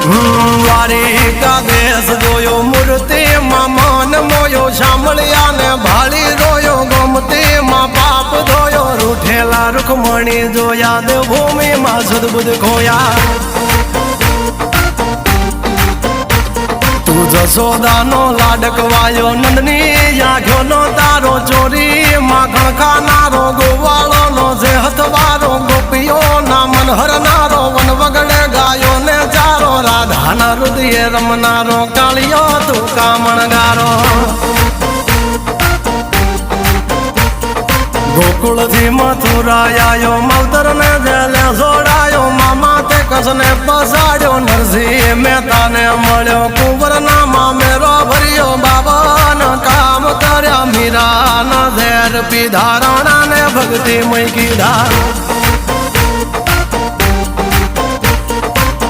દ્વારિકા દેશ જોયો મૂર્તિ માં મન મોયો સાંભળ્યા ને ભાળી રોયો ગમતી માં પાપ ધોયો રૂઠેલા રૂખમણી જોયા દેવભૂમિ માં સદબુદ્ધ ખોયા તું જશોદાનો લાડકવાયો નંદની આંખો નો તારો ચોરી માખણ ખાનારો ગોવાળો નો જે હથવારો ગોપીઓ ના મન હરનારો વન વગડે ગાયો ને ચારો રાધાના હૃદય રમનારો કાળિયો તું કામણગારો ગોકુળ થી મથુરા આયો માવતર ને જેલે જોડાયો મામા તે કસને પસાડ્યો નરસિંહ મહેતા ને મળ્યો કુંવર ના મામેરો ભર્યો બાબા ના કામ કર્યા મીરા ના ઝેર પીધા રાણા ને ભક્તિ મય કીધા